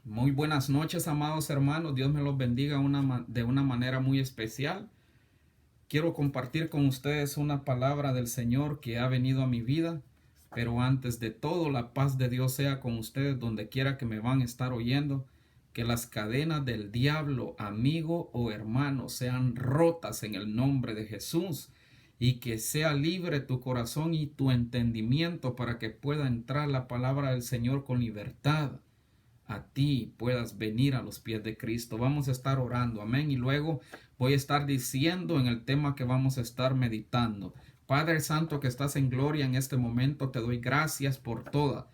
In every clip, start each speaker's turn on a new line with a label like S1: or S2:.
S1: Muy buenas noches, amados hermanos. Dios me los bendiga de una manera muy especial. Quiero compartir con ustedes una palabra del Señor que ha venido a mi vida. Pero antes de todo, la paz de Dios sea con ustedes donde quiera que me van a estar oyendo. Que las cadenas del diablo, amigo o hermano, sean rotas en el nombre de Jesús. Y que sea libre tu corazón y tu entendimiento para que pueda entrar la palabra del Señor con libertad a ti puedas venir a los pies de Cristo. Vamos a estar orando, amén. Y luego voy a estar diciendo en el tema que vamos a estar meditando. Padre Santo que estás en gloria en este momento, te doy gracias por todas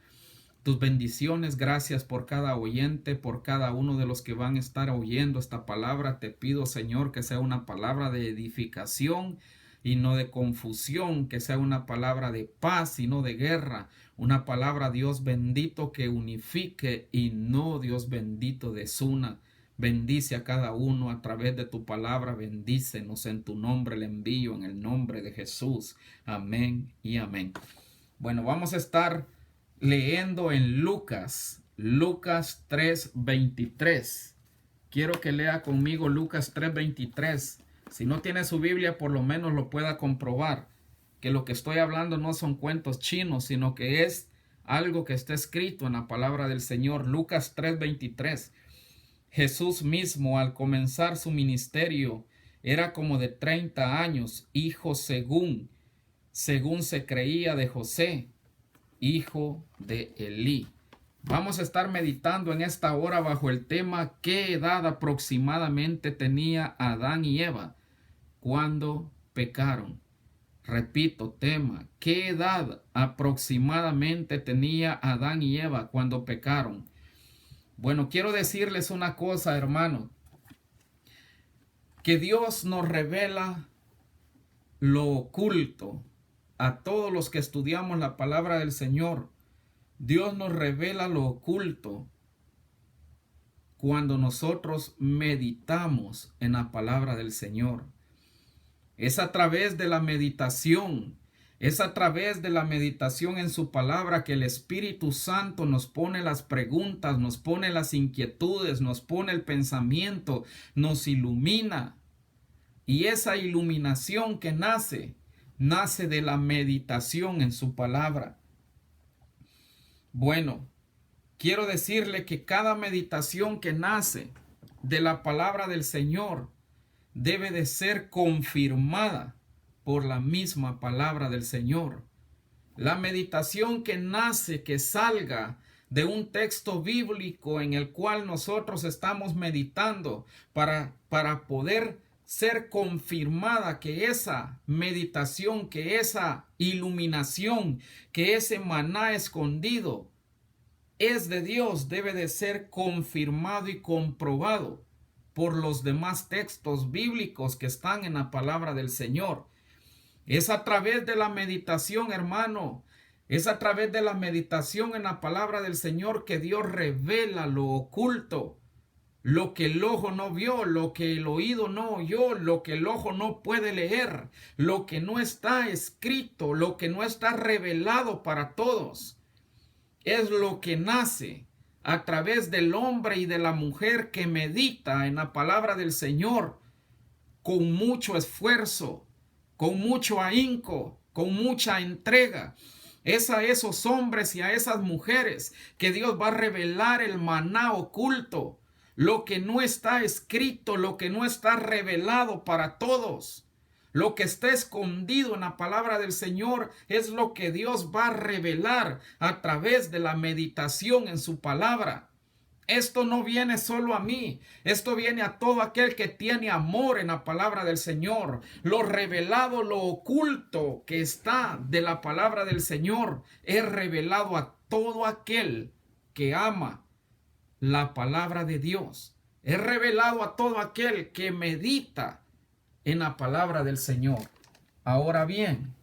S1: tus bendiciones, gracias por cada oyente, por cada uno de los que van a estar oyendo esta palabra. Te pido, Señor, que sea una palabra de edificación y no de confusión, que sea una palabra de paz y no de guerra, una palabra, Dios bendito, que unifique y no, Dios bendito, desuna. Bendice a cada uno a través de tu palabra, bendícenos en tu nombre, le envío en el nombre de Jesús. Amén y amén. Bueno, vamos a estar leyendo en Lucas 3:23. Quiero que lea conmigo Lucas 3:23. Si no tiene su Biblia, por lo menos lo pueda comprobar, que lo que estoy hablando no son cuentos chinos, sino que es algo que está escrito en la palabra del Señor. Lucas 3:23. Jesús mismo, al comenzar su ministerio, era como de 30 años, hijo según se creía de José, hijo de Elí. Vamos a estar meditando en esta hora bajo el tema ¿qué edad aproximadamente tenía Adán y Eva cuando pecaron? Repito, tema, ¿qué edad aproximadamente tenía Adán y Eva cuando pecaron? Bueno, quiero decirles una cosa, hermano, que Dios nos revela lo oculto a todos los que estudiamos la palabra del Señor. Dios nos revela lo oculto cuando nosotros meditamos en la palabra del Señor. Es a través de la meditación, es a través de la meditación en su palabra que el Espíritu Santo nos pone las preguntas, nos pone las inquietudes, nos pone el pensamiento, nos ilumina. Y esa iluminación que nace de la meditación en su palabra. Bueno, quiero decirle que cada meditación que nace de la palabra del Señor debe de ser confirmada por la misma palabra del Señor. La meditación que nace, que salga de un texto bíblico en el cual nosotros estamos meditando para poder ser confirmada, que esa meditación, que esa iluminación, que ese maná escondido es de Dios, debe de ser confirmado y comprobado por los demás textos bíblicos que están en la palabra del Señor. Es a través de la meditación, hermano, es a través de la meditación en la palabra del Señor que Dios revela lo oculto, lo que el ojo no vio, lo que el oído no oyó, lo que el ojo no puede leer, lo que no está escrito, lo que no está revelado para todos. Es lo que nace a través del hombre y de la mujer que medita en la palabra del Señor con mucho esfuerzo, con mucho ahínco, con mucha entrega. Es a esos hombres y a esas mujeres que Dios va a revelar el maná oculto, lo que no está escrito, lo que no está revelado para todos. Lo que está escondido en la palabra del Señor es lo que Dios va a revelar a través de la meditación en su palabra. Esto no viene solo a mí, esto viene a todo aquel que tiene amor en la palabra del Señor. Lo revelado, lo oculto que está de la palabra del Señor es revelado a todo aquel que ama la palabra de Dios. Es revelado a todo aquel que medita en la palabra del Señor. Ahora bien,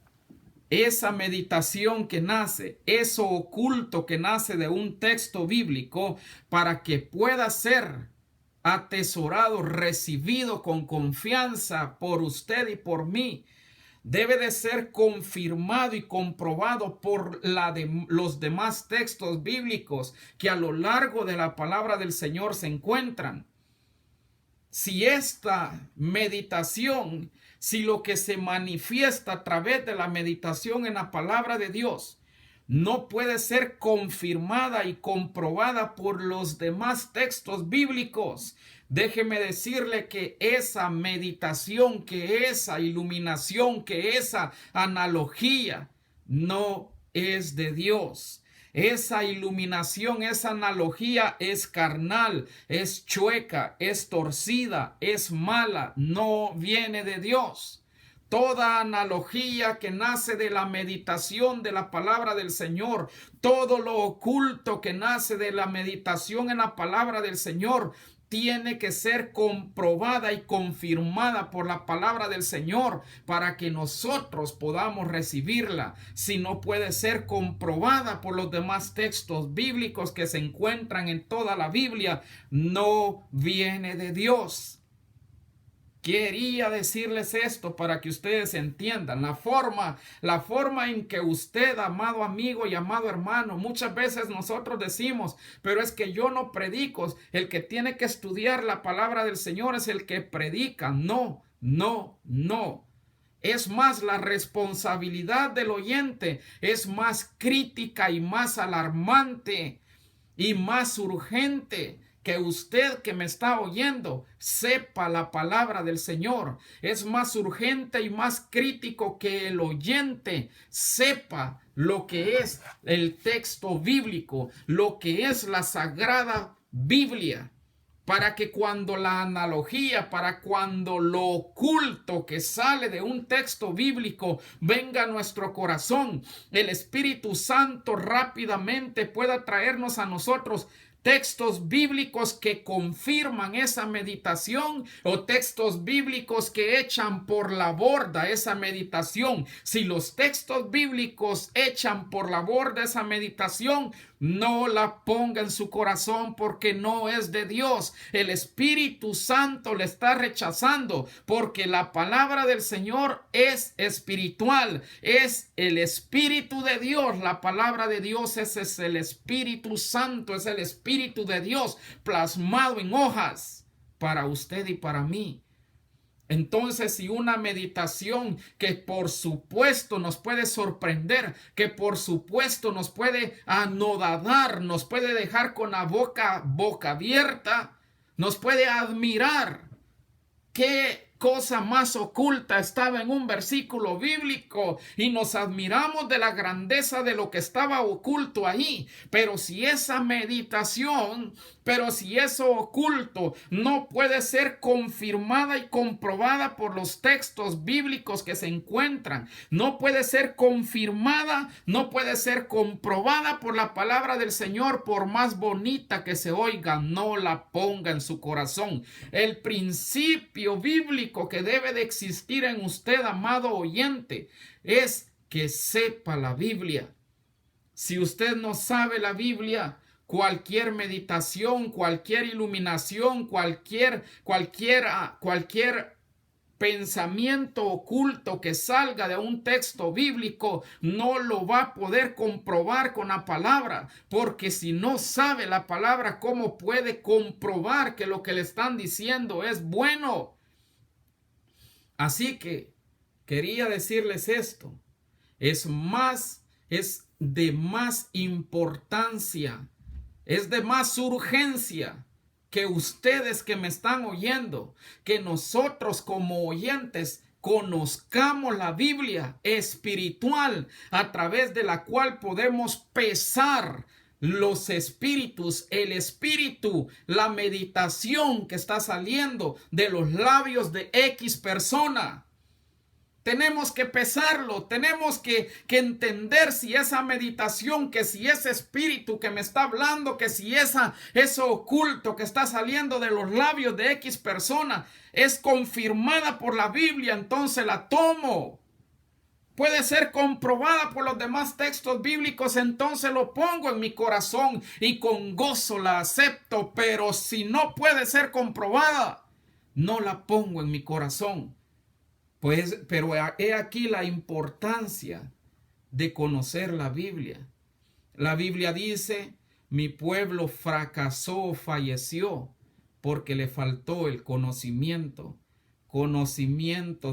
S1: esa meditación que nace, eso oculto que nace de un texto bíblico, para que pueda ser atesorado, recibido con confianza por usted y por mí, debe de ser confirmado y comprobado por los demás textos bíblicos que a lo largo de la palabra del Señor se encuentran. Si esta meditación, si lo que se manifiesta a través de la meditación en la palabra de Dios no puede ser confirmada y comprobada por los demás textos bíblicos, déjeme decirle que esa meditación, que esa iluminación, que esa analogía no es de Dios. Esa iluminación, esa analogía es carnal, es chueca, es torcida, es mala, no viene de Dios. Toda analogía que nace de la meditación de la palabra del Señor, todo lo oculto que nace de la meditación en la palabra del Señor, tiene que ser comprobada y confirmada por la palabra del Señor para que nosotros podamos recibirla. Si no puede ser comprobada por los demás textos bíblicos que se encuentran en toda la Biblia, no viene de Dios. Quería decirles esto para que ustedes entiendan la forma en que usted, amado amigo y amado hermano, muchas veces nosotros decimos, pero es que yo no predico, el que tiene que estudiar la palabra del Señor es el que predica. No. Es más, la responsabilidad del oyente es más crítica y más alarmante y más urgente. Que usted que me está oyendo sepa la palabra del Señor. Es más urgente y más crítico que el oyente sepa lo que es el texto bíblico, lo que es la Sagrada Biblia. Para que cuando la analogía, para cuando lo oculto que sale de un texto bíblico venga a nuestro corazón, el Espíritu Santo rápidamente pueda traernos a nosotros textos bíblicos que confirman esa meditación o textos bíblicos que echan por la borda esa meditación. Si los textos bíblicos echan por la borda esa meditación, no la ponga en su corazón porque no es de Dios. El Espíritu Santo le está rechazando porque la palabra del Señor es espiritual, es el Espíritu de Dios. La palabra de Dios es el Espíritu Santo, es el Espíritu de Dios plasmado en hojas para usted y para mí. Entonces, si una meditación que por supuesto nos puede sorprender, que por supuesto nos puede anodadar, nos puede dejar con la boca abierta, nos puede admirar, ¿qué cosa más oculta estaba en un versículo bíblico? Y nos admiramos de la grandeza de lo que estaba oculto ahí. Pero si esa meditación, si eso oculto no puede ser confirmada y comprobada por los textos bíblicos que se encuentran, no puede ser confirmada, no puede ser comprobada por la palabra del Señor, por más bonita que se oiga, no la ponga en su corazón. El principio bíblico que debe de existir en usted, amado oyente, es que sepa la Biblia. Si usted no sabe la Biblia, cualquier meditación, cualquier iluminación, cualquier pensamiento oculto que salga de un texto bíblico no lo va a poder comprobar con la palabra, porque si no sabe la palabra, ¿cómo puede comprobar que lo que le están diciendo es bueno? Así que quería decirles esto, es de más importancia, es de más urgencia que ustedes que me están oyendo, que nosotros como oyentes conozcamos la Biblia espiritual a través de la cual podemos pesar los espíritus, el espíritu, la meditación que está saliendo de los labios de X persona. Tenemos que pesarlo, tenemos que entender si esa meditación, que si ese espíritu que me está hablando, que si eso oculto que está saliendo de los labios de X persona es confirmada por la Biblia, entonces la tomo. Puede ser comprobada por los demás textos bíblicos, entonces lo pongo en mi corazón y con gozo la acepto. Pero si no puede ser comprobada, no la pongo en mi corazón. Pues, pero he aquí la importancia de conocer la Biblia. La Biblia dice, mi pueblo fracasó, falleció, porque le faltó el conocimiento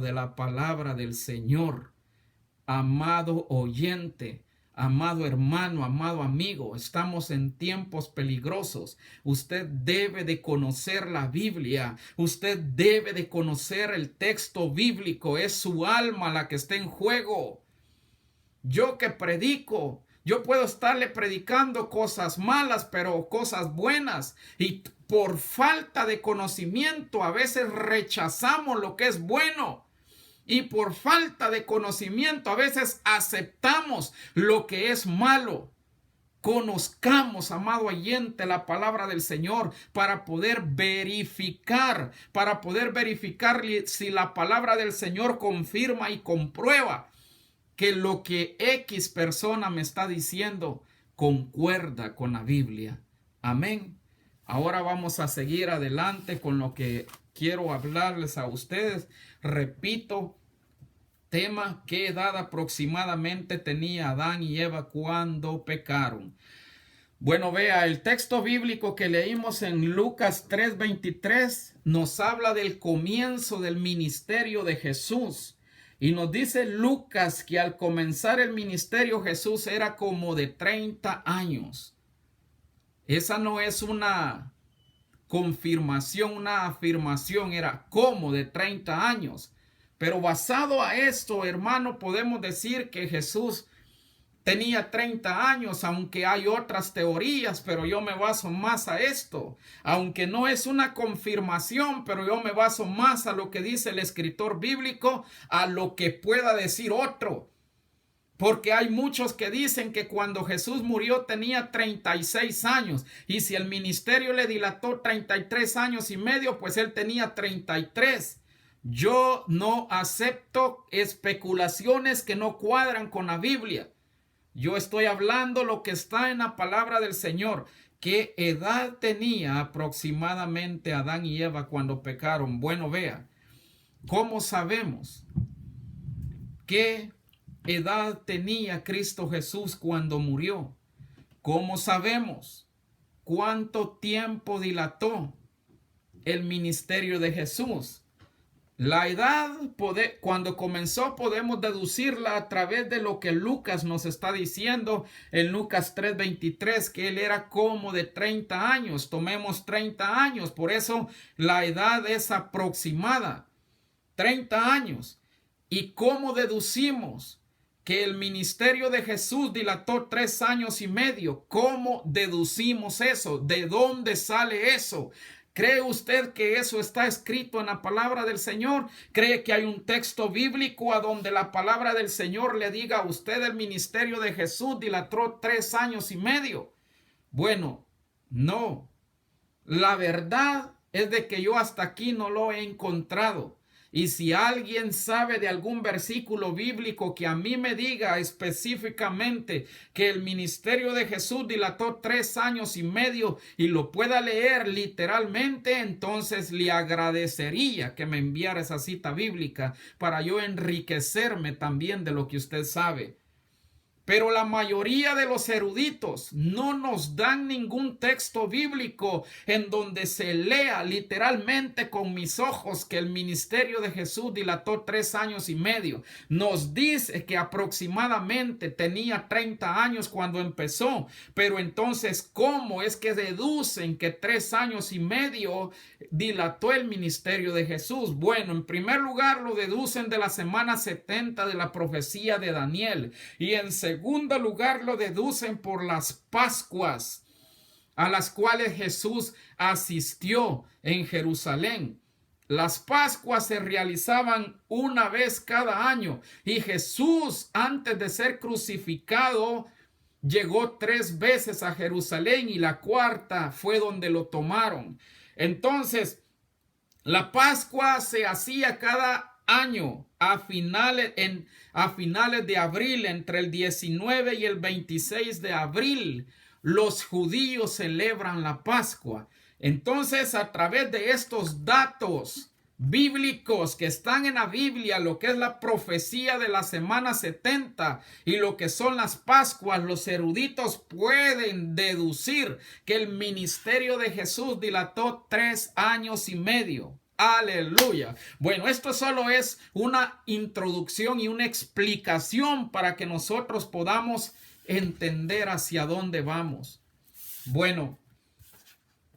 S1: de la palabra del Señor. Amado oyente, amado hermano, amado amigo, estamos en tiempos peligrosos. Usted debe de conocer la Biblia. Usted debe de conocer el texto bíblico. Es su alma la que está en juego. Yo que predico, yo puedo estarle predicando cosas malas, pero cosas buenas. Y por falta de conocimiento a veces rechazamos lo que es bueno. Y por falta de conocimiento a veces aceptamos lo que es malo. Conozcamos, amado oyente, la palabra del Señor para poder verificar si la palabra del Señor confirma y comprueba que lo que X persona me está diciendo concuerda con la Biblia. Amén. Ahora vamos a seguir adelante con lo que quiero hablarles a ustedes. Repito, tema: ¿qué edad aproximadamente tenía Adán y Eva cuando pecaron? Bueno, vea, el texto bíblico que leímos en Lucas 3:23 nos habla del comienzo del ministerio de Jesús. Y nos dice Lucas que al comenzar el ministerio Jesús era como de 30 años. Esa no es una confirmación, una afirmación, era como de 30 años. Pero basado a esto, hermano, podemos decir que Jesús tenía 30 años, aunque hay otras teorías, pero yo me baso más a esto. Aunque no es una confirmación, pero yo me baso más a lo que dice el escritor bíblico, a lo que pueda decir otro. Porque hay muchos que dicen que cuando Jesús murió tenía 36 años. Y si el ministerio le dilató 33 años y medio, pues él tenía 33. Yo no acepto especulaciones que no cuadran con la Biblia. Yo estoy hablando lo que está en la palabra del Señor. ¿Qué edad tenía aproximadamente Adán y Eva cuando pecaron? Bueno, vea, ¿cómo sabemos qué edad tenía Cristo Jesús cuando murió? ¿Cómo sabemos cuánto tiempo dilató el ministerio de Jesús? La edad, cuando comenzó, podemos deducirla a través de lo que Lucas nos está diciendo en Lucas 3:23, que él era como de 30 años. Tomemos 30 años, por eso la edad es aproximada. 30 años. ¿Y cómo deducimos que el ministerio de Jesús dilató 3 años y medio? ¿Cómo deducimos eso? ¿De dónde sale eso? ¿Cree usted que eso está escrito en la palabra del Señor? ¿Cree que hay un texto bíblico a donde la palabra del Señor le diga a usted el ministerio de Jesús dilató 3 años y medio? Bueno, no. La verdad es de que yo hasta aquí no lo he encontrado. Y si alguien sabe de algún versículo bíblico que a mí me diga específicamente que el ministerio de Jesús dilató 3 años y medio y lo pueda leer literalmente, entonces le agradecería que me enviara esa cita bíblica para yo enriquecerme también de lo que usted sabe. Pero la mayoría de los eruditos no nos dan ningún texto bíblico en donde se lea literalmente con mis ojos que el ministerio de Jesús dilató 3 años y medio. Nos dice que aproximadamente tenía 30 años cuando empezó. Pero entonces, ¿cómo es que deducen que 3 años y medio dilató el ministerio de Jesús? Bueno, en primer lugar lo deducen de la semana 70 de la profecía de Daniel. Y en segundo lugar lo deducen por las Pascuas a las cuales Jesús asistió en Jerusalén. Las Pascuas se realizaban una vez cada año y Jesús, antes de ser crucificado, llegó 3 veces a Jerusalén y la cuarta fue donde lo tomaron. Entonces, la Pascua se hacía cada año a finales de abril, entre el 19 y el 26 de abril, los judíos celebran la Pascua. Entonces, a través de estos datos bíblicos que están en la Biblia, lo que es la profecía de la semana 70 y lo que son las Pascuas, los eruditos pueden deducir que el ministerio de Jesús dilató 3 años y medio. Aleluya. Bueno, esto solo es una introducción y una explicación para que nosotros podamos entender hacia dónde vamos. Bueno,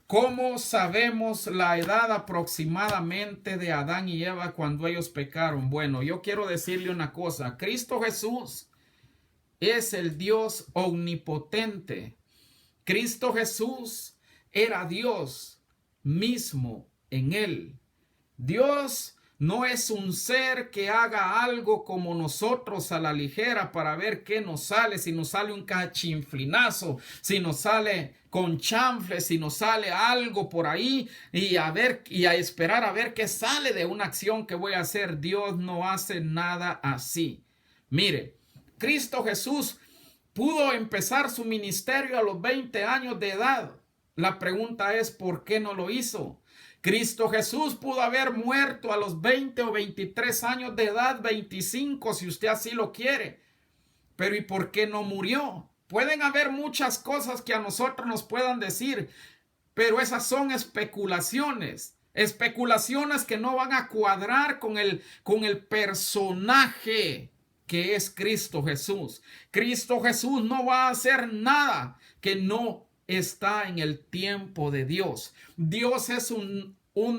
S1: ¿cómo sabemos la edad aproximadamente de Adán y Eva cuando ellos pecaron? Bueno, yo quiero decirle una cosa. Cristo Jesús es el Dios omnipotente. Cristo Jesús era Dios mismo en él. Dios no es un ser que haga algo como nosotros a la ligera para ver qué nos sale, si nos sale un cachinflinazo, si nos sale con chanfle, si nos sale algo por ahí y a esperar a ver qué sale de una acción que voy a hacer. Dios no hace nada así. Mire, Cristo Jesús pudo empezar su ministerio a los 20 años de edad. La pregunta es, ¿por qué no lo hizo? Cristo Jesús pudo haber muerto a los 20 o 23 años de edad, 25 si usted así lo quiere. Pero ¿y por qué no murió? Pueden haber muchas cosas que a nosotros nos puedan decir, pero esas son especulaciones. Especulaciones que no van a cuadrar con el personaje que es Cristo Jesús. Cristo Jesús no va a hacer nada que no está en el tiempo de Dios. Dios es un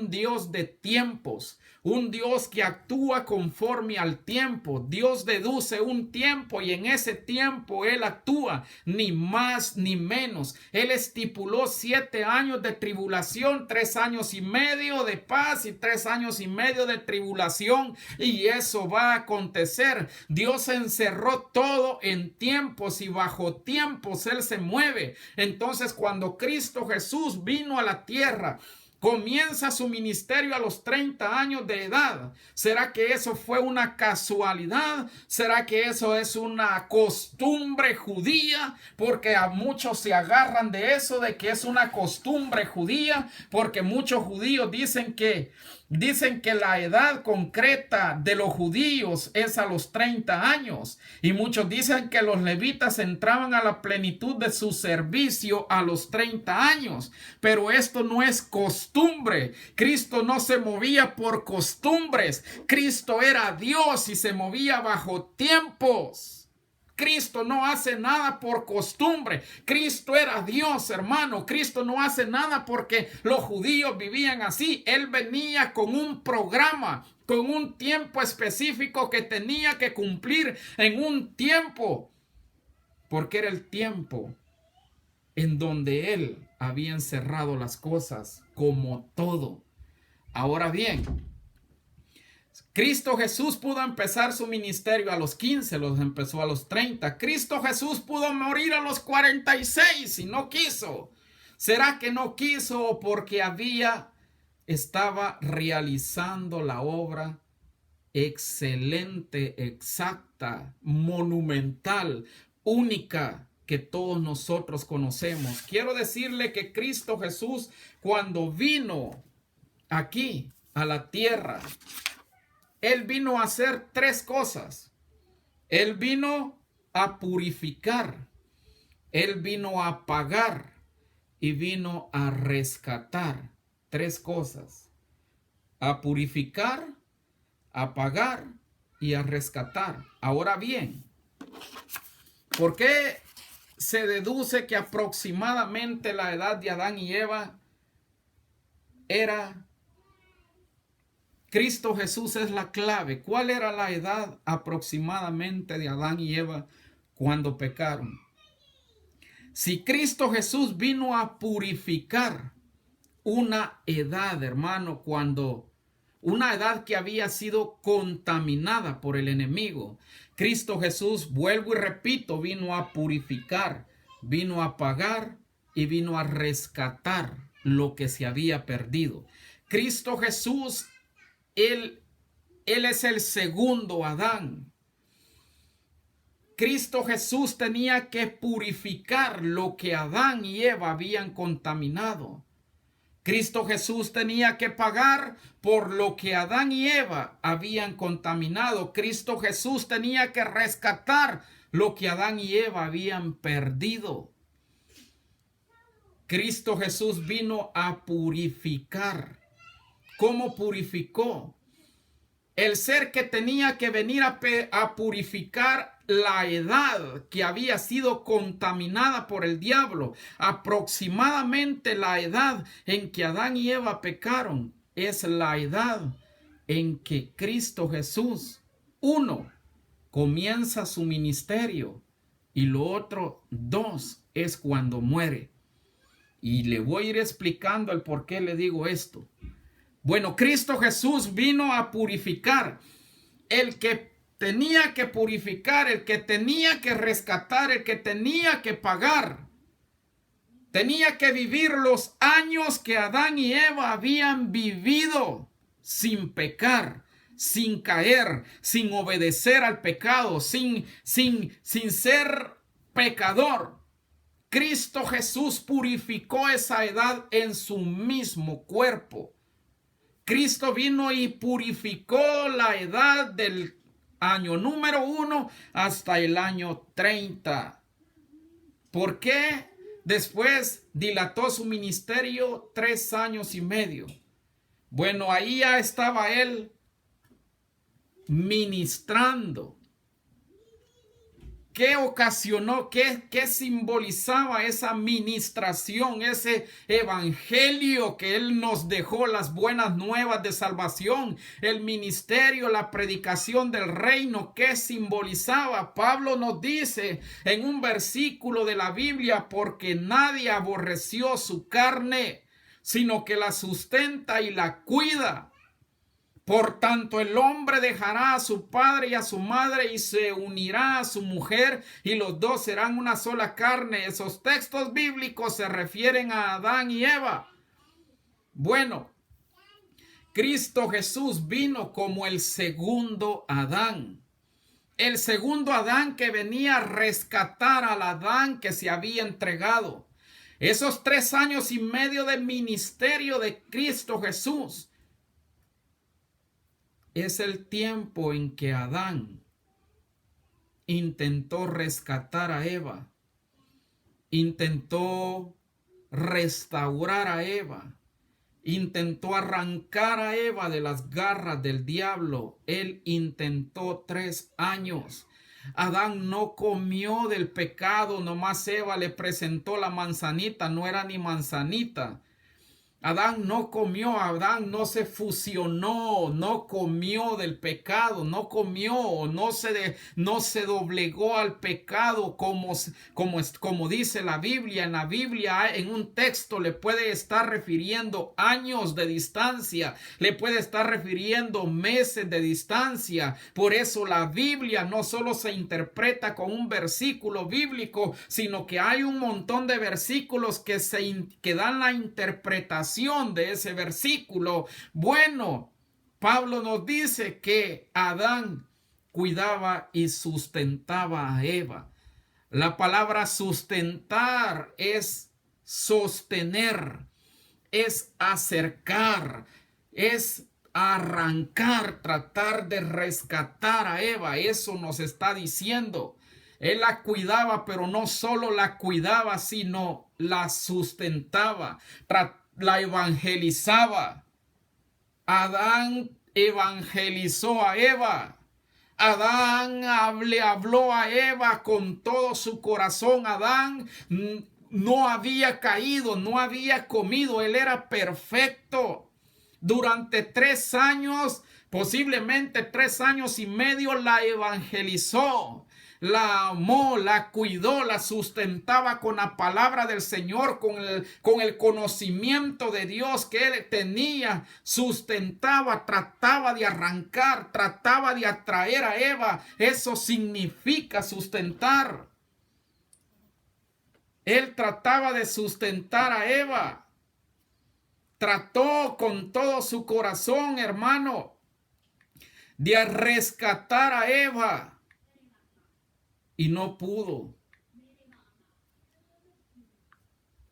S1: Dios de tiempos, un Dios que actúa conforme al tiempo. Dios deduce un tiempo y en ese tiempo Él actúa, ni más ni menos. Él estipuló 7 años de tribulación, 3 años y medio de paz y 3 años y medio de tribulación, y eso va a acontecer. Dios encerró todo en tiempos y bajo tiempos Él se mueve. Entonces, cuando Cristo Jesús vino a la tierra, comienza su ministerio a los 30 años de edad. ¿Será que eso fue una casualidad? ¿Será que eso es una costumbre judía? Porque a muchos se agarran de eso, de que es una costumbre judía, porque muchos judíos dicen que la edad concreta de los judíos es a los 30 años. Y muchos dicen que los levitas entraban a la plenitud de su servicio a los 30 años. Pero esto no es costumbre. Cristo no se movía por costumbres. Cristo era Dios y se movía bajo tiempos. Cristo no hace nada por costumbre. Cristo era Dios, hermano. Cristo no hace nada porque los judíos vivían así. Él venía con un programa, con un tiempo específico que tenía que cumplir en un tiempo, porque era el tiempo en donde Él había encerrado las cosas como todo. Ahora bien, Cristo Jesús pudo empezar su ministerio a los 15, los empezó a los 30. Cristo Jesús pudo morir a los 46 y no quiso. ¿Será que no quiso o porque estaba realizando la obra excelente, exacta, monumental, única que todos nosotros conocemos? Quiero decirle que Cristo Jesús, cuando vino aquí a la tierra, Él vino a hacer 3 cosas. Él vino a purificar, Él vino a pagar y vino a rescatar. 3 cosas: a purificar, a pagar y a rescatar. Ahora bien, ¿por qué se deduce que aproximadamente la edad de Adán y Eva era? Cristo Jesús es la clave. ¿Cuál era la edad aproximadamente de Adán y Eva cuando pecaron? Si Cristo Jesús vino a purificar una edad, hermano, una edad que había sido contaminada por el enemigo, Cristo Jesús, vuelvo y repito, vino a purificar, vino a pagar y vino a rescatar lo que se había perdido. Cristo Jesús, Él es el segundo Adán. Cristo Jesús tenía que purificar lo que Adán y Eva habían contaminado. Cristo Jesús tenía que pagar por lo que Adán y Eva habían contaminado. Cristo Jesús tenía que rescatar lo que Adán y Eva habían perdido. Cristo Jesús vino a purificar. ¿Cómo purificó? El ser que tenía que venir a purificar la edad que había sido contaminada por el diablo. Aproximadamente la edad en que Adán y Eva pecaron es la edad en que Cristo Jesús, uno, comienza su ministerio y lo otro, dos, es cuando muere. Y le voy a ir explicando el por qué le digo esto. Bueno, Cristo Jesús vino a purificar. El que tenía que purificar, el que tenía que rescatar, el que tenía que pagar. Tenía que vivir los años que Adán y Eva habían vivido sin pecar, sin caer, sin obedecer al pecado, sin ser pecador. Cristo Jesús purificó esa edad en su mismo cuerpo. Cristo vino y purificó la edad del año número 1 hasta el año 30. ¿Por qué? Después dilató su ministerio 3 años y medio. Bueno, ahí ya estaba él ministrando. ¿Qué ocasionó? ¿Qué simbolizaba esa ministración, ese evangelio que él nos dejó, las buenas nuevas de salvación, el ministerio, la predicación del reino? ¿Qué simbolizaba? Pablo nos dice en un versículo de la Biblia: porque nadie aborreció su carne, sino que la sustenta y la cuida. Por tanto, el hombre dejará a su padre y a su madre y se unirá a su mujer, y los dos serán una sola carne. Esos textos bíblicos se refieren a Adán y Eva. Bueno, Cristo Jesús vino como el segundo Adán. El segundo Adán que venía a rescatar al Adán que se había entregado. Esos 3 años y medio de ministerio de Cristo Jesús es el tiempo en que Adán intentó rescatar a Eva, intentó restaurar a Eva, intentó arrancar a Eva de las garras del diablo. Él intentó 3 años. Adán no comió del pecado, nomás Eva le presentó la manzanita, no era ni manzanita. Adán no comió, Adán no se fusionó, no comió del pecado, no comió, no se doblegó al pecado como dice la Biblia. En la Biblia, en un texto, le puede estar refiriendo años de distancia, le puede estar refiriendo meses de distancia. Por eso la Biblia no solo se interpreta con un versículo bíblico, sino que hay un montón de versículos que dan la interpretación de ese versículo. Bueno, Pablo nos dice que Adán cuidaba y sustentaba a Eva. La palabra sustentar es sostener, es acercar, es arrancar, tratar de rescatar a Eva. Eso nos está diciendo. Él la cuidaba, pero no solo la cuidaba, sino la sustentaba, la evangelizaba. Adán evangelizó a Eva. Adán le habló a Eva con todo su corazón. Adán no había caído, no había comido. Él era perfecto. Durante 3 años, posiblemente 3 años y medio, la evangelizó. La amó, la cuidó, la sustentaba con la palabra del Señor, con el conocimiento de Dios que él tenía. Sustentaba, trataba de arrancar, trataba de atraer a Eva. Eso significa sustentar. Él trataba de sustentar a Eva. Trató con todo su corazón, hermano, de rescatar a Eva. Y no pudo.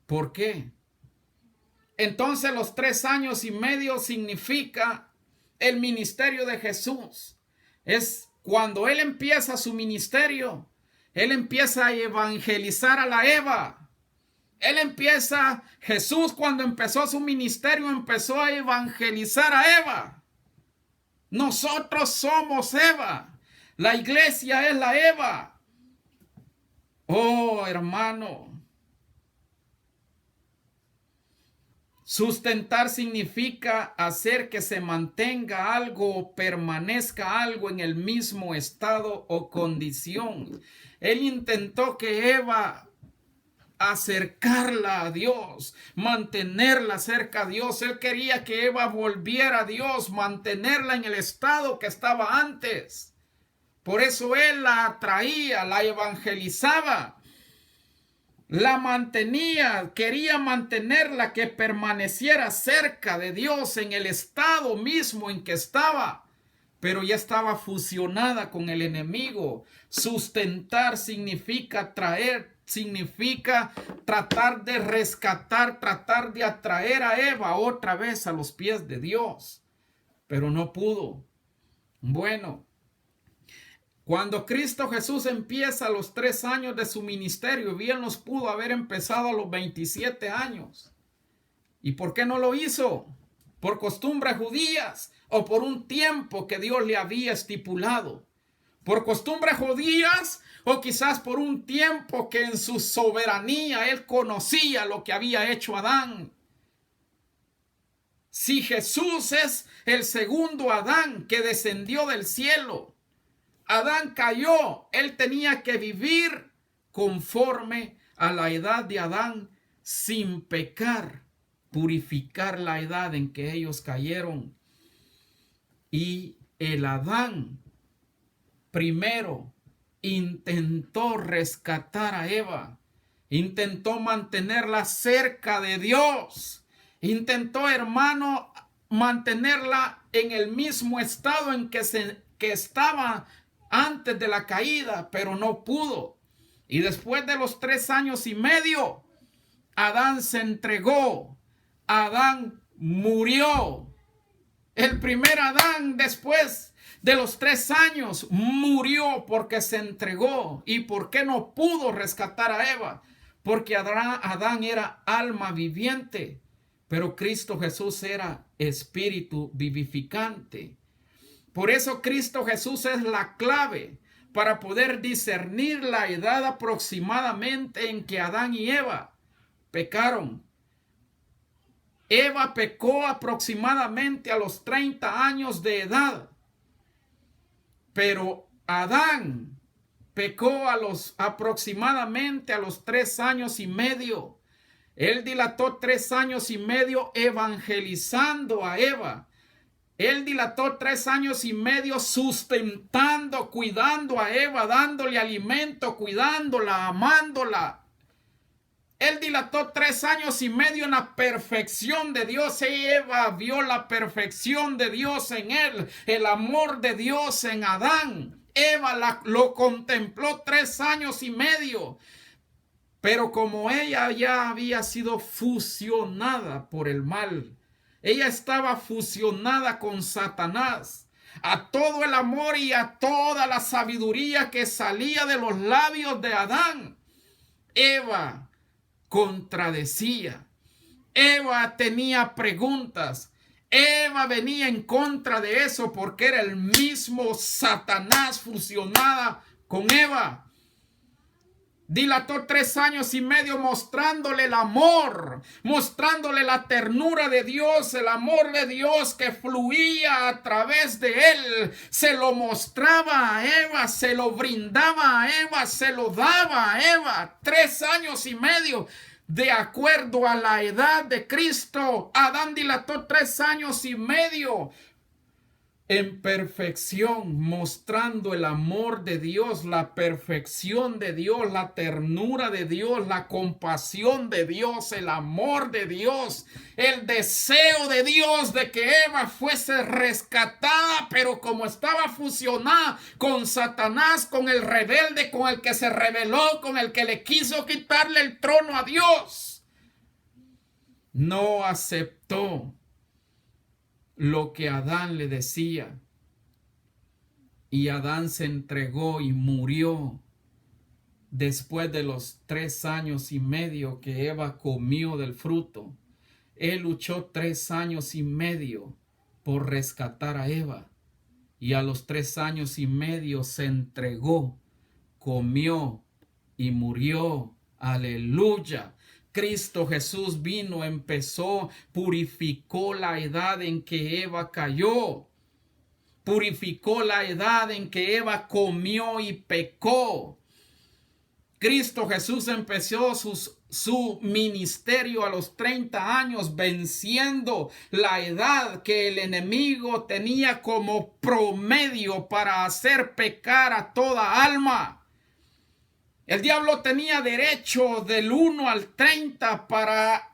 S1: ¿Por qué? Entonces los 3 años y medio significa el ministerio de Jesús. Es cuando Él empieza su ministerio, Él empieza a evangelizar a la Eva. Jesús cuando empezó su ministerio empezó a evangelizar a Eva. Nosotros somos Eva. La iglesia es la Eva. Oh, hermano. Sustentar significa hacer que se mantenga algo o permanezca algo en el mismo estado o condición. Él intentó que Eva acercarla a Dios, mantenerla cerca a Dios. Él quería que Eva volviera a Dios, mantenerla en el estado que estaba antes. Por eso Él la atraía, la evangelizaba, la mantenía, quería mantenerla, que permaneciera cerca de Dios en el estado mismo en que estaba, pero ya estaba fusionada con el enemigo. Sustentar significa traer, significa tratar de rescatar, tratar de atraer a Eva otra vez a los pies de Dios, pero no pudo. Bueno, cuando Cristo Jesús empieza los 3 años de su ministerio, bien los pudo haber empezado a los 27 años. ¿Y por qué no lo hizo? ¿Por costumbres judías o por un tiempo que Dios le había estipulado? ¿Por costumbres judías o quizás por un tiempo que en su soberanía Él conocía lo que había hecho Adán? Si Jesús es el segundo Adán que descendió del cielo, Adán cayó, él tenía que vivir conforme a la edad de Adán sin pecar, purificar la edad en que ellos cayeron. Y el Adán primero intentó rescatar a Eva, intentó mantenerla cerca de Dios, intentó, hermano, mantenerla en el mismo estado en que estaba antes de la caída, pero no pudo. Y después de los 3 años y medio, Adán se entregó, Adán murió. El primer Adán, después de los 3 años, murió porque se entregó. ¿Y por qué no pudo rescatar a Eva? Porque Adán era alma viviente, pero Cristo Jesús era espíritu vivificante. Por eso Cristo Jesús es la clave para poder discernir la edad aproximadamente en que Adán y Eva pecaron. Eva pecó aproximadamente a los 30 años de edad, pero Adán pecó aproximadamente a los 3 años y medio. Él dilató 3 años y medio evangelizando a Eva. Él dilató 3 años y medio sustentando, cuidando a Eva, dándole alimento, cuidándola, amándola. Él dilató 3 años y medio en la perfección de Dios. Y Eva vio la perfección de Dios en él, el amor de Dios en Adán. Eva lo contempló 3 años y medio. Pero como ella ya había sido fusionada por el mal, ella estaba fusionada con Satanás. A todo el amor y a toda la sabiduría que salía de los labios de Adán, Eva contradecía. Eva tenía preguntas. Eva venía en contra de eso porque era el mismo Satanás fusionada con Eva. Dilató 3 años y medio mostrándole el amor, mostrándole la ternura de Dios, el amor de Dios que fluía a través de él. Se lo mostraba a Eva, se lo brindaba a Eva, se lo daba a Eva. 3 años y medio. De acuerdo a la edad de Cristo, Adán dilató 3 años y medio en perfección, mostrando el amor de Dios, la perfección de Dios, la ternura de Dios, la compasión de Dios, el amor de Dios, el deseo de Dios de que Eva fuese rescatada, pero como estaba fusionada con Satanás, con el rebelde, con el que se rebeló, con el que le quiso quitarle el trono a Dios, no aceptó lo que Adán le decía. Y Adán se entregó y murió después de los 3 años y medio que Eva comió del fruto. Él luchó 3 años y medio por rescatar a Eva. Y a los 3 años y medio se entregó, comió y murió. Aleluya. Cristo Jesús vino, empezó, purificó la edad en que Eva cayó. Purificó la edad en que Eva comió y pecó. Cristo Jesús empezó su ministerio a los 30 años, venciendo la edad que el enemigo tenía como promedio para hacer pecar a toda alma. El diablo tenía derecho del 1 al 30 para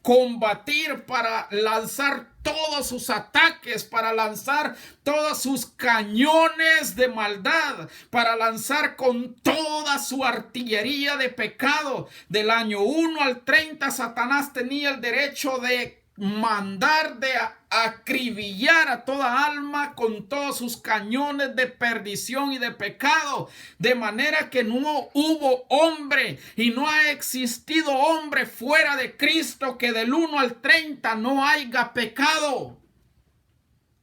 S1: combatir, para lanzar todos sus ataques, para lanzar todos sus cañones de maldad, para lanzar con toda su artillería de pecado. Del año 1 al 30, Satanás tenía el derecho de mandar, de acribillar a toda alma con todos sus cañones de perdición y de pecado, de manera que no hubo hombre y no ha existido hombre fuera de Cristo que del 1 al 30 no haya pecado.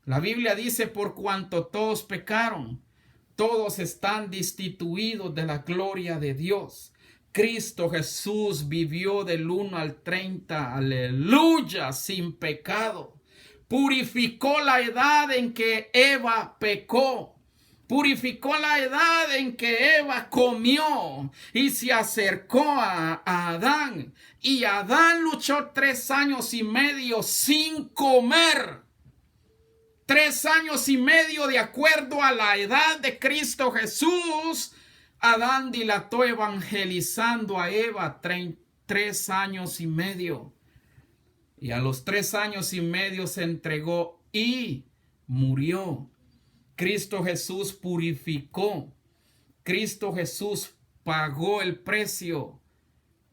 S1: La Biblia dice: por cuanto todos pecaron, todos están destituidos de la gloria de Dios. Cristo Jesús vivió del 1 al 30, aleluya, sin pecado. Purificó la edad en que Eva pecó. Purificó la edad en que Eva comió y se acercó a Adán. Y Adán luchó 3 años y medio sin comer. 3 años y medio de acuerdo a la edad de Cristo Jesús. Adán dilató evangelizando a Eva 3 años y medio. Y a los 3 años y medio se entregó y murió. Cristo Jesús purificó. Cristo Jesús pagó el precio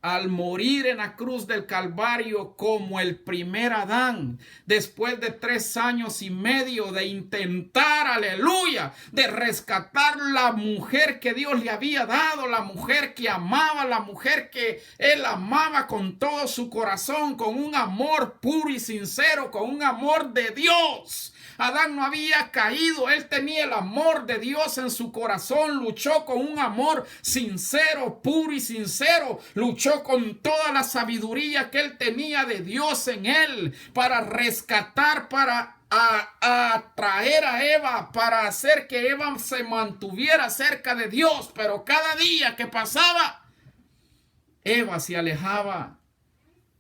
S1: al morir en la cruz del Calvario como el primer Adán, después de 3 años y medio de intentar, aleluya, de rescatar la mujer que Dios le había dado, la mujer que amaba, la mujer que él amaba con todo su corazón, con un amor puro y sincero, con un amor de Dios. Adán no había caído, él tenía el amor de Dios en su corazón, luchó con un amor sincero, puro y sincero, luchó con toda la sabiduría que él tenía de Dios en él para rescatar, para atraer a Eva, para hacer que Eva se mantuviera cerca de Dios. Pero cada día que pasaba, Eva se alejaba.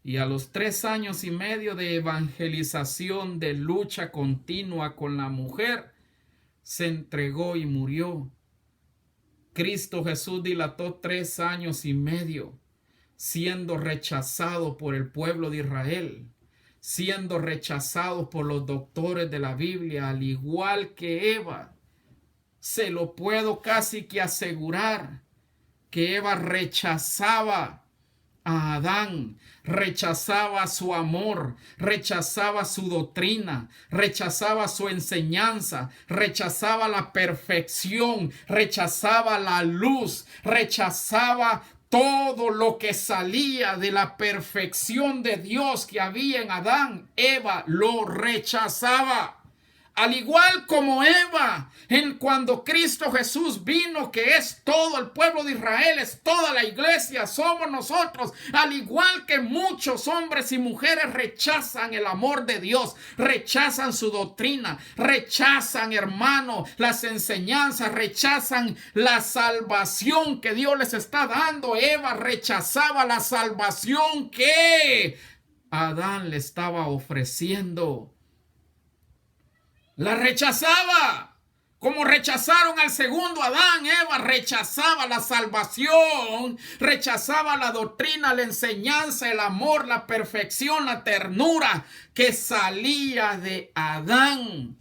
S1: Y a los 3 años y medio de evangelización, de lucha continua con la mujer, se entregó y murió. Cristo Jesús dilató 3 años y medio, siendo rechazado por el pueblo de Israel, siendo rechazado por los doctores de la Biblia, al igual que Eva. Se lo puedo casi que asegurar que Eva rechazaba a Adán, rechazaba su amor, rechazaba su doctrina, rechazaba su enseñanza, rechazaba la perfección, rechazaba la luz, rechazaba todo lo que salía de la perfección de Dios que había en Adán. Eva lo rechazaba. Al igual como Eva, cuando Cristo Jesús vino, que es todo el pueblo de Israel, es toda la iglesia, somos nosotros. Al igual que muchos hombres y mujeres rechazan el amor de Dios, rechazan su doctrina, rechazan, hermano, las enseñanzas, rechazan la salvación que Dios les está dando. Eva rechazaba la salvación que Adán le estaba ofreciendo. La rechazaba, como rechazaron al segundo Adán. Eva rechazaba la salvación, rechazaba la doctrina, la enseñanza, el amor, la perfección, la ternura que salía de Adán.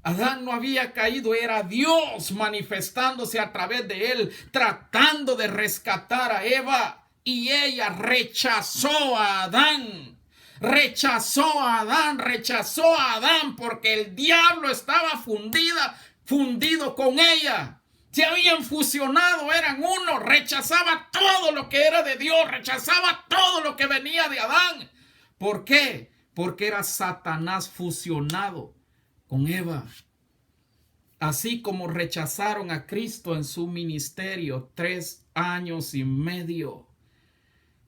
S1: Adán no había caído, era Dios manifestándose a través de él, tratando de rescatar a Eva. y ella rechazó a Adán. Rechazó a Adán, rechazó a Adán porque el diablo estaba fundido con ella. Se habían fusionado, eran uno. Rechazaba todo lo que era de Dios, rechazaba todo lo que venía de Adán. ¿Por qué? Porque era Satanás fusionado con Eva. Así como rechazaron a Cristo en su ministerio 3 años y medio.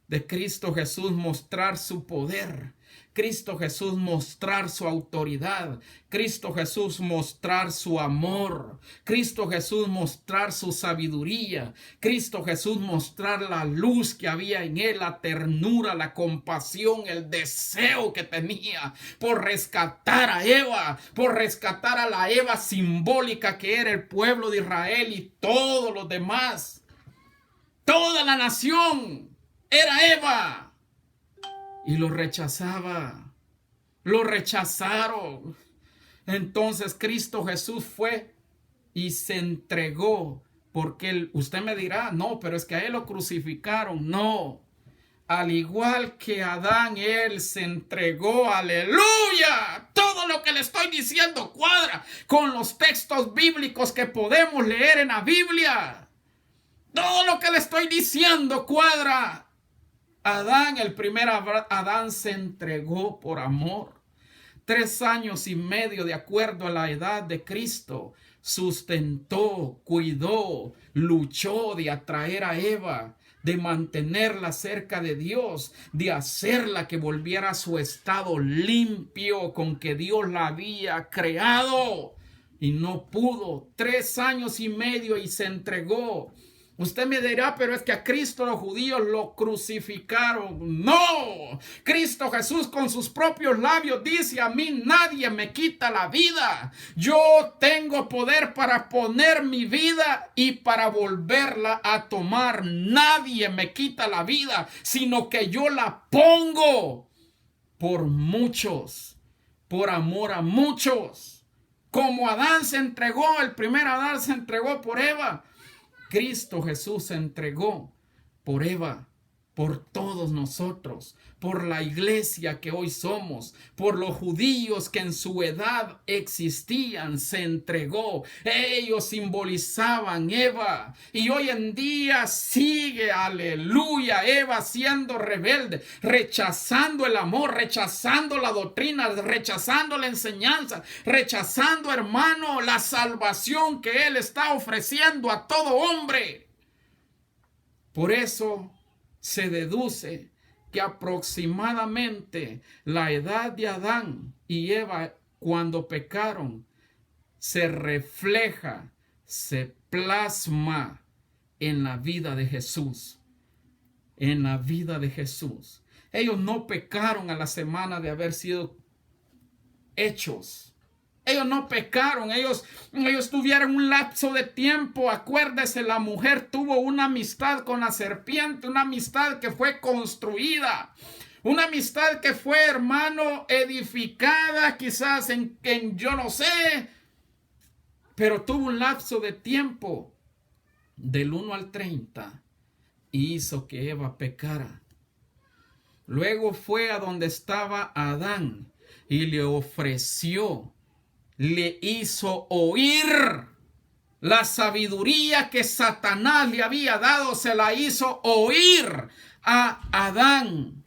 S1: De Cristo Jesús mostrar su poder, Cristo Jesús mostrar su autoridad, Cristo Jesús mostrar su amor, Cristo Jesús mostrar su sabiduría, Cristo Jesús mostrar la luz que había en él, la ternura, la compasión, el deseo que tenía por rescatar a Eva, por rescatar a la Eva simbólica que era el pueblo de Israel y todos los demás, toda la nación. Era Eva y lo rechazaba, lo rechazaron. Entonces Cristo Jesús fue y se entregó, porque usted me dirá, no, pero es que a él lo crucificaron. No, al igual que Adán, él se entregó. Aleluya. Todo lo que le estoy diciendo cuadra con los textos bíblicos que podemos leer en la Biblia. Todo lo que le estoy diciendo cuadra. Adán, el primer Adán, se entregó por amor. 3 años y medio, de acuerdo a la edad de Cristo, sustentó, cuidó, luchó de atraer a Eva, de mantenerla cerca de Dios, de hacerla que volviera a su estado limpio con que Dios la había creado. Y no pudo. 3 años y medio y se entregó. Usted me dirá, pero es que a Cristo los judíos lo crucificaron. No, Cristo Jesús con sus propios labios dice: a mí nadie me quita la vida. Yo tengo poder para poner mi vida y para volverla a tomar. Nadie me quita la vida, sino que yo la pongo por muchos, por amor a muchos. Como Adán se entregó, el primer Adán se entregó por Eva. Cristo Jesús se entregó por Eva, por todos nosotros, por la iglesia que hoy somos, por los judíos que en su edad existían, se entregó. Ellos simbolizaban Eva y hoy en día sigue, aleluya, Eva siendo rebelde, rechazando el amor, rechazando la doctrina, rechazando la enseñanza, rechazando, hermano, la salvación que Él está ofreciendo a todo hombre. Por eso se deduce que aproximadamente la edad de Adán y Eva cuando pecaron se refleja, se plasma en la vida de Jesús. En la vida de Jesús. Ellos no pecaron a la semana de haber sido hechos. Ellos no pecaron, ellos tuvieron un lapso de tiempo. Acuérdese, la mujer tuvo una amistad con la serpiente, una amistad que fue construida, una amistad que fue, hermano, edificada quizás en yo no sé, pero tuvo un lapso de tiempo del 1 al 30 y hizo que Eva pecara. Luego fue a donde estaba Adán y le ofreció, le hizo oír la sabiduría que Satanás le había dado, se la hizo oír a Adán.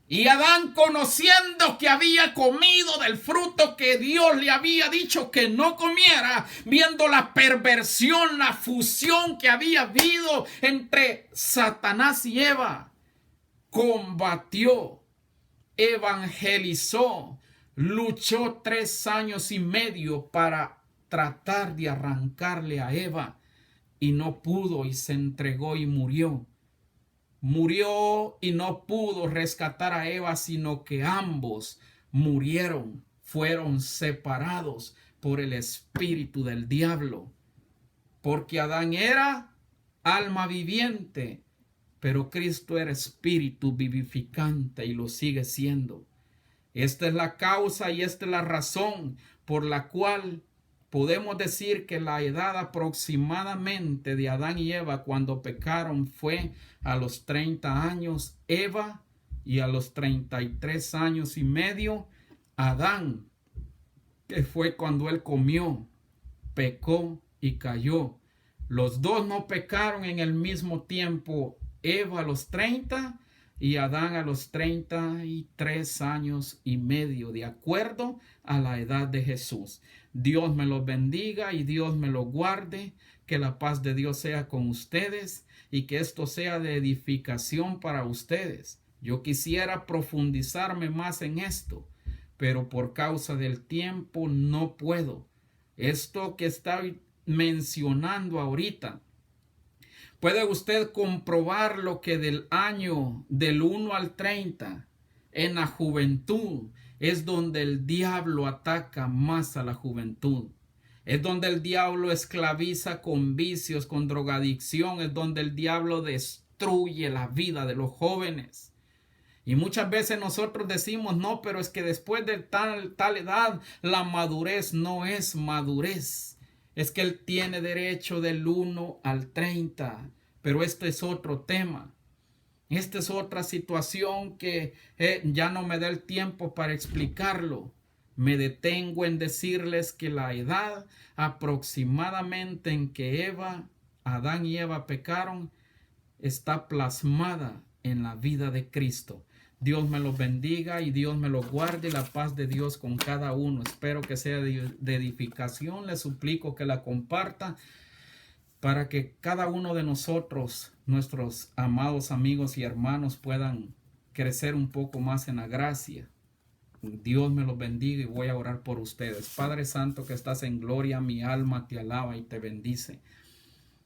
S1: Y Adán, conociendo que había comido del fruto que Dios le había dicho que no comiera, viendo la perversión, la fusión que había habido entre Satanás y Eva, combatió, evangelizó, luchó 3 años y medio para tratar de arrancarle a Eva y no pudo y se entregó y murió. Murió y no pudo rescatar a Eva, sino que ambos murieron, fueron separados por el espíritu del diablo. Porque Adán era alma viviente, pero Cristo era espíritu vivificante y lo sigue siendo. Esta es la causa y esta es la razón por la cual podemos decir que la edad aproximadamente de Adán y Eva cuando pecaron fue a los 30 años Eva y a los 33 años y medio Adán, que fue cuando él comió, pecó y cayó. Los dos no pecaron en el mismo tiempo, Eva a los 30 y Adán a los 33 años y medio, de acuerdo a la edad de Jesús. Dios me los bendiga y Dios me los guarde. Que la paz de Dios sea con ustedes y que esto sea de edificación para ustedes. Yo quisiera profundizarme más en esto, pero por causa del tiempo no puedo. Esto que estoy mencionando ahorita, puede usted comprobar lo que del año del 1 al 30, en la juventud, es donde el diablo ataca más a la juventud. Es donde el diablo esclaviza con vicios, con drogadicción. Es donde el diablo destruye la vida de los jóvenes. Y muchas veces nosotros decimos, no, pero es que después de tal edad, la madurez no es madurez. Es que él tiene derecho del 1 al 30. Pero este es otro tema. Esta es otra situación que ya no me da el tiempo para explicarlo. Me detengo en decirles que la edad aproximadamente en que Adán y Eva pecaron, está plasmada en la vida de Cristo. Dios me los bendiga y Dios me los guarde, y la paz de Dios con cada uno. Espero que sea de edificación. Le suplico que la comparta para que cada uno de nosotros, nuestros amados amigos y hermanos, puedan crecer un poco más en la gracia. Dios me los bendiga y voy a orar por ustedes. Padre Santo que estás en gloria, mi alma te alaba y te bendice.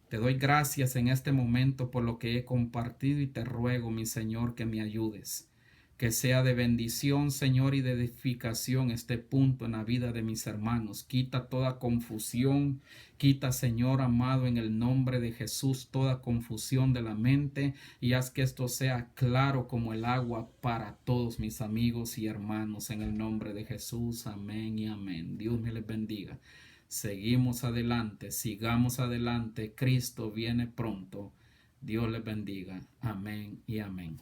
S1: Te doy gracias en este momento por lo que he compartido y te ruego, mi Señor, que me ayudes. Que sea de bendición, Señor, y de edificación este punto en la vida de mis hermanos. Quita toda confusión. Quita, Señor amado, en el nombre de Jesús, toda confusión de la mente y haz que esto sea claro como el agua para todos mis amigos y hermanos. En el nombre de Jesús, amén y amén. Dios me les bendiga. Seguimos adelante, sigamos adelante. Cristo viene pronto. Dios les bendiga. Amén y amén.